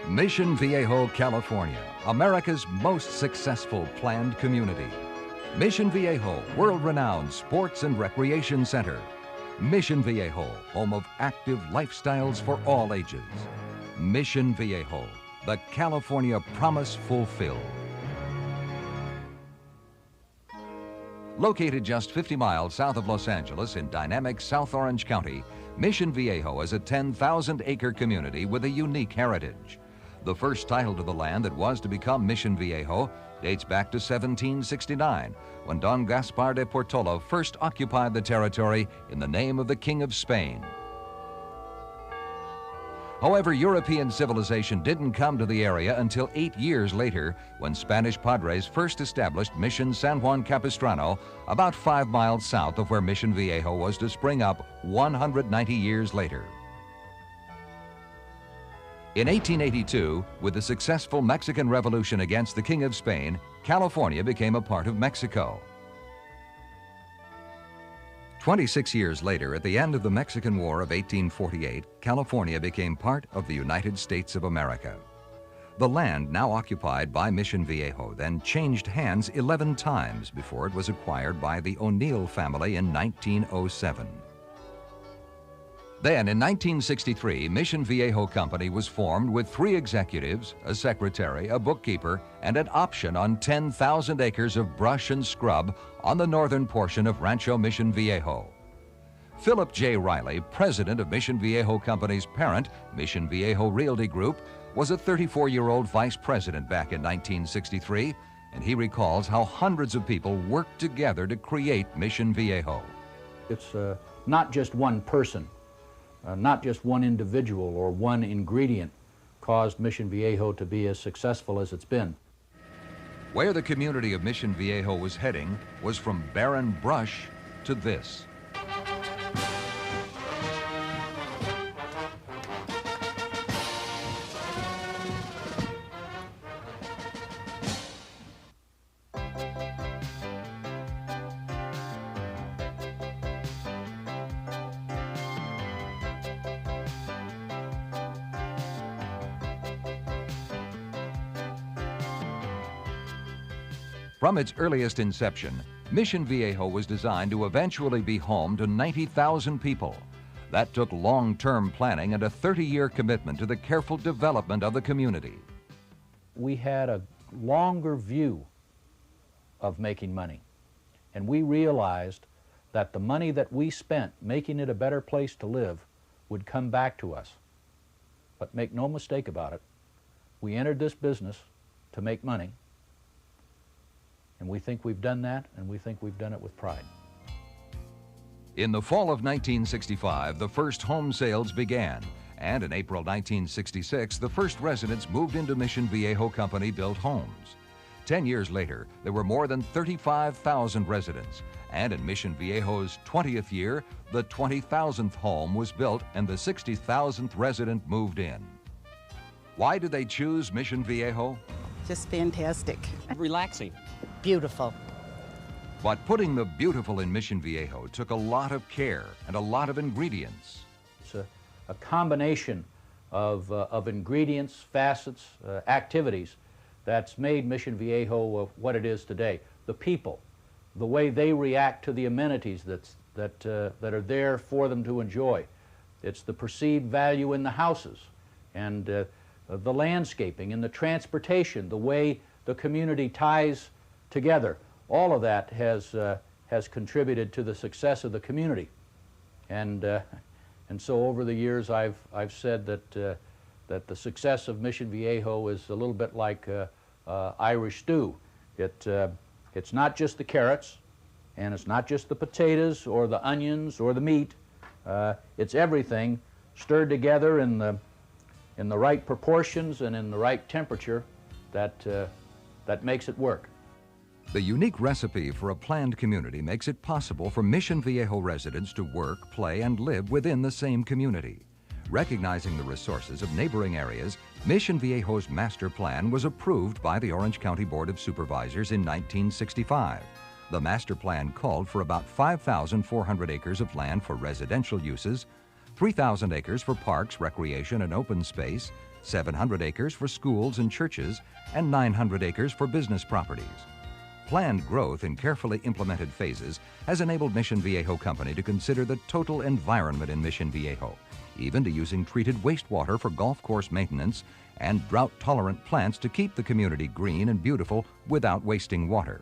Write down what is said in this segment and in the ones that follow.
Mission Viejo, California, America's most successful planned community. Mission Viejo, world-renowned sports and recreation center. Mission Viejo, home of active lifestyles for all ages. Mission Viejo, the California promise fulfilled. Located just 50 miles south of Los Angeles in dynamic South Orange County, Mission Viejo is a 10,000-acre community with a unique heritage. The first title to the land that was to become Mission Viejo dates back to 1769, when Don Gaspar de Portola first occupied the territory in the name of the King of Spain. However, European civilization didn't come to the area until 8 years later, when Spanish padres first established Mission San Juan Capistrano, about 5 miles south of where Mission Viejo was to spring up 190 years later. In 1882, with the successful Mexican Revolution against the King of Spain, California became a part of Mexico. 26 years later, at the end of the Mexican War of 1848, California became part of the United States of America. The land now occupied by Mission Viejo then changed hands 11 times before it was acquired by the O'Neill family in 1907. Then, in 1963, Mission Viejo Company was formed with 3 executives, a secretary, a bookkeeper, and an option on 10,000 acres of brush and scrub on the northern portion of Rancho Mission Viejo. Philip J. Riley, president of Mission Viejo Company's parent, Mission Viejo Realty Group, was a 34-year-old vice president back in 1963, and he recalls how hundreds of people worked together to create Mission Viejo. It's not just one person. Not just one individual or one ingredient caused Mission Viejo to be as successful as it's been. Where the community of Mission Viejo was heading was from barren brush to this. From its earliest inception, Mission Viejo was designed to eventually be home to 90,000 people. That took long-term planning and a 30-year commitment to the careful development of the community. We had a longer view of making money, and we realized that the money that we spent making it a better place to live would come back to us. But make no mistake about it, we entered this business to make money, and we think we've done that, and we think we've done it with pride. In the fall of 1965, the first home sales began, and in April 1966, the first residents moved into Mission Viejo Company-built homes. 10 years later, there were more than 35,000 residents, and in Mission Viejo's 20th year, the 20,000th home was built and the 60,000th resident moved in. Why did they choose Mission Viejo? Just fantastic. Relaxing. Beautiful. But putting the beautiful in Mission Viejo took a lot of care and a lot of ingredients. It's a combination of ingredients, facets, activities that's made Mission Viejo what it is today. The people, the way they react to the amenities that are there for them to enjoy. It's the perceived value in the houses and the landscaping and the transportation, the way the community ties together. All of that has contributed to the success of the community, and so over the years I've said that that the success of Mission Viejo is a little bit like Irish stew. It's not just the carrots, and it's not just the potatoes or the onions or the meat. It's everything stirred together in the right proportions and in the right temperature that makes it work. The unique recipe for a planned community makes it possible for Mission Viejo residents to work, play, and live within the same community. Recognizing the resources of neighboring areas, Mission Viejo's master plan was approved by the Orange County Board of Supervisors in 1965. The master plan called for about 5,400 acres of land for residential uses, 3,000 acres for parks, recreation, and open space, 700 acres for schools and churches, and 900 acres for business properties. Planned growth in carefully implemented phases has enabled Mission Viejo Company to consider the total environment in Mission Viejo, even to using treated wastewater for golf course maintenance and drought-tolerant plants to keep the community green and beautiful without wasting water.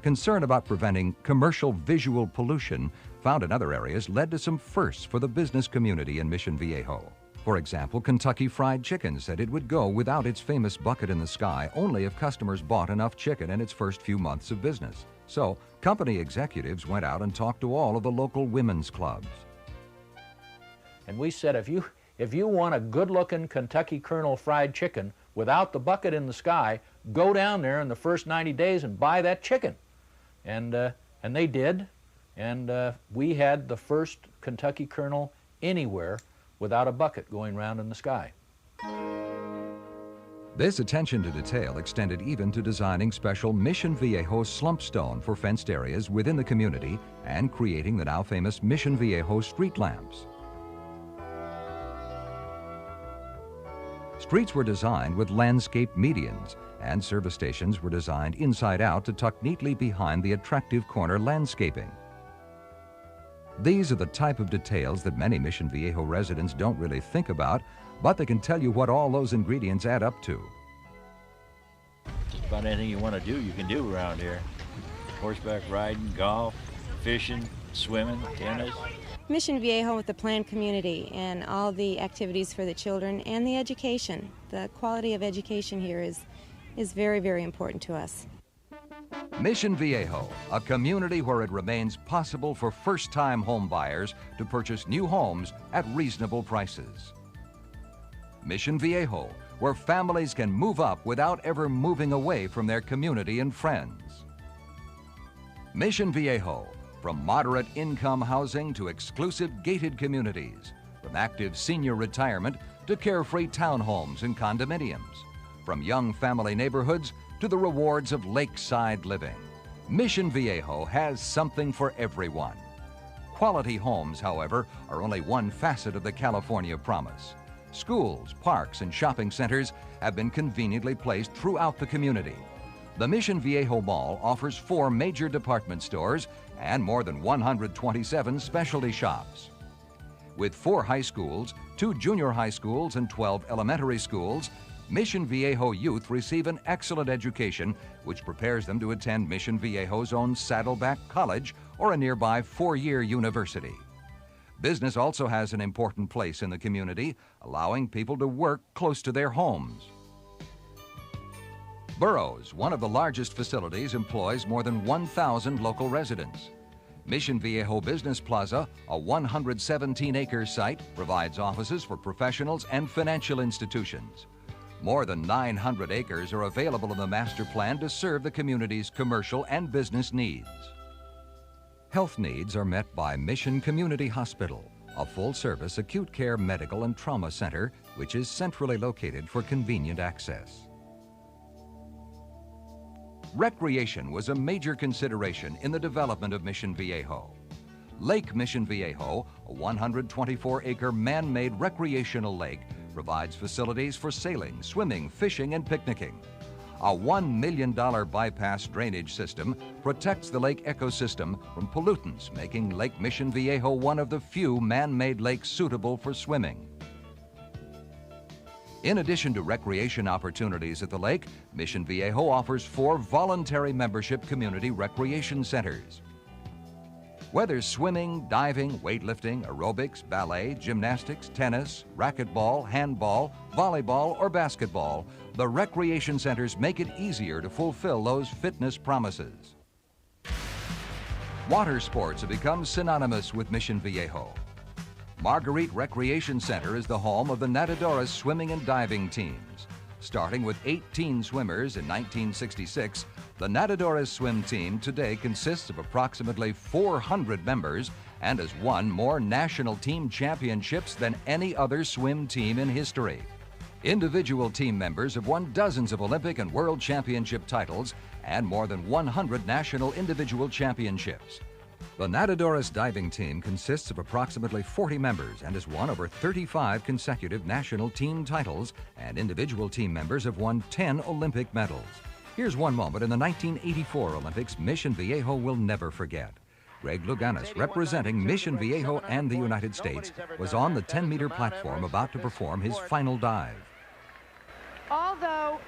Concern about preventing commercial visual pollution found in other areas led to some firsts for the business community in Mission Viejo. For example, Kentucky Fried Chicken said it would go without its famous bucket in the sky only if customers bought enough chicken in its first few months of business. So, company executives went out and talked to all of the local women's clubs. And we said, if you want a good-looking Kentucky Colonel fried chicken without the bucket in the sky, go down there in the first 90 days and buy that chicken. And they did, and we had the first Kentucky Colonel anywhere without a bucket going around in the sky. This attention to detail extended even to designing special Mission Viejo slump stone for fenced areas within the community and creating the now famous Mission Viejo street lamps. Streets were designed with landscape medians, and service stations were designed inside out to tuck neatly behind the attractive corner landscaping. These are the type of details that many Mission Viejo residents don't really think about, but they can tell you what all those ingredients add up to. Just about anything you want to do, you can do around here. Horseback riding, golf, fishing, swimming, tennis. Mission Viejo with the planned community and all the activities for the children and the education. The quality of education here is very, very important to us. Mission Viejo, a community where it remains possible for first-time home buyers to purchase new homes at reasonable prices. Mission Viejo, where families can move up without ever moving away from their community and friends. Mission Viejo, from moderate income housing to exclusive gated communities, from active senior retirement to carefree townhomes and condominiums, from young family neighborhoods to the rewards of lakeside living. Mission Viejo has something for everyone. Quality homes, however, are only one facet of the California promise. Schools, parks, and shopping centers have been conveniently placed throughout the community. The Mission Viejo Mall offers 4 major department stores and more than 127 specialty shops. With 4 high schools, 2 junior high schools, and 12 elementary schools, Mission Viejo youth receive an excellent education which prepares them to attend Mission Viejo's own Saddleback College or a nearby 4-year university. Business also has an important place in the community, allowing people to work close to their homes. Burroughs, one of the largest facilities, employs more than 1,000 local residents. Mission Viejo Business Plaza, a 117-acre site, provides offices for professionals and financial institutions. More than 900 acres are available in the master plan to serve the community's commercial and business needs. Health needs are met by Mission Community Hospital, a full-service acute care medical and trauma center which is centrally located for convenient access. Recreation was a major consideration in the development of Mission Viejo. Lake Mission Viejo, a 124-acre man-made recreational lake, provides facilities for sailing, swimming, fishing, and picnicking. A $1 million bypass drainage system protects the lake ecosystem from pollutants, making Lake Mission Viejo one of the few man-made lakes suitable for swimming. In addition to recreation opportunities at the lake, Mission Viejo offers 4 voluntary membership community recreation centers. Whether swimming, diving, weightlifting, aerobics, ballet, gymnastics, tennis, racquetball, handball, volleyball, or basketball, the recreation centers make it easier to fulfill those fitness promises. Water sports have become synonymous with Mission Viejo. Marguerite Recreation Center is the home of the Natadoras swimming and diving teams. Starting with 18 swimmers in 1966, the Natadoras swim team today consists of approximately 400 members and has won more national team championships than any other swim team in history. Individual team members have won dozens of Olympic and World Championship titles and more than 100 national individual championships. The Nadadores diving team consists of approximately 40 members and has won over 35 consecutive national team titles, and individual team members have won 10 Olympic medals. Here's one moment in the 1984 Olympics Mission Viejo will never forget. Greg Louganis, representing Mission Viejo and the United States, was on the 10-meter platform about to perform his final dive. Although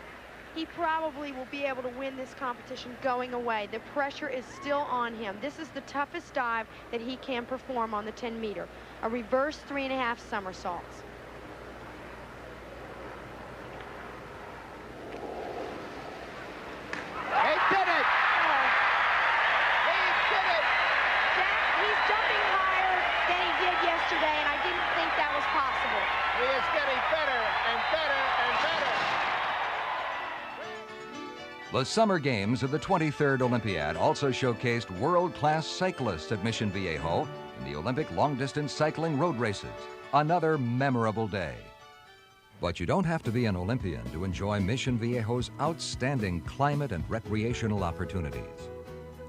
he probably will be able to win this competition going away, the pressure is still on him. This is the toughest dive that he can perform on the 10-meter, a reverse 3.5 somersaults. He did it! He did it! Jack, he's jumping higher than he did yesterday, and I didn't think that was possible. He is getting better and better and better. The Summer Games of the 23rd Olympiad also showcased world-class cyclists at Mission Viejo in the Olympic long-distance cycling road races. Another memorable day. But you don't have to be an Olympian to enjoy Mission Viejo's outstanding climate and recreational opportunities.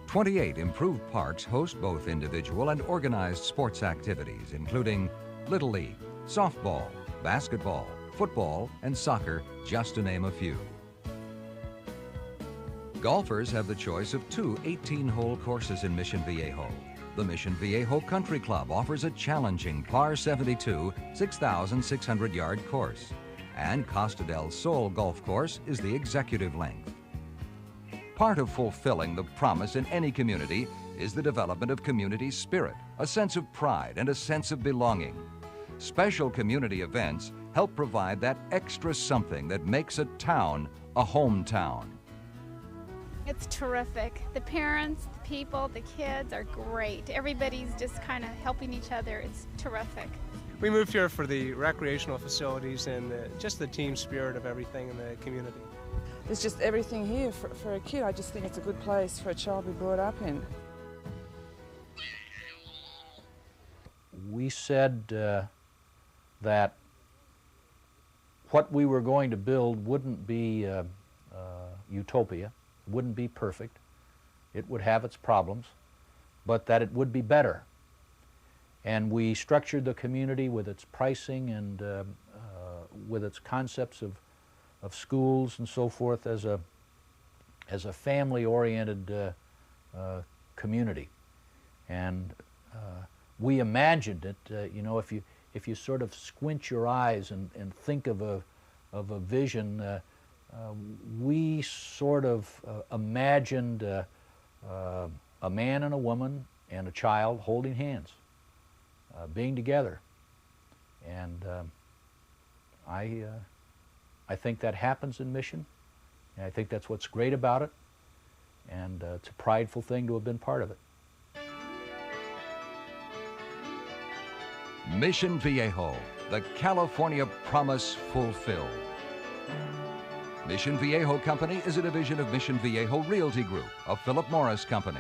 28 improved parks host both individual and organized sports activities, including Little League, softball, basketball, football, and soccer, just to name a few. Golfers have the choice of 2 18-hole courses in Mission Viejo. The Mission Viejo Country Club offers a challenging par 72, 6,600-yard course, and Costa del Sol Golf Course is the executive length. Part of fulfilling the promise in any community is the development of community spirit, a sense of pride, and a sense of belonging. Special community events help provide that extra something that makes a town a hometown. It's terrific. The parents, the people, the kids are great. Everybody's just kind of helping each other. It's terrific. We moved here for the recreational facilities and just the team spirit of everything in the community. There's just everything here for a kid. I just think it's a good place for a child to be brought up in. We said that what we were going to build wouldn't be utopia, wouldn't be perfect. It would have its problems, but that it would be better. And we structured the community with its pricing and with its concepts of schools and so forth as a family-oriented community. And we imagined it. You know, if you sort of squint your eyes and think of a vision, we sort of imagined a man and a woman and a child holding hands, being together. And I think that happens in Mission, and I think that's what's great about it, and it's a prideful thing to have been part of it. Mission Viejo, the California promise fulfilled. Mission Viejo Company is a division of Mission Viejo Realty Group, a Philip Morris company.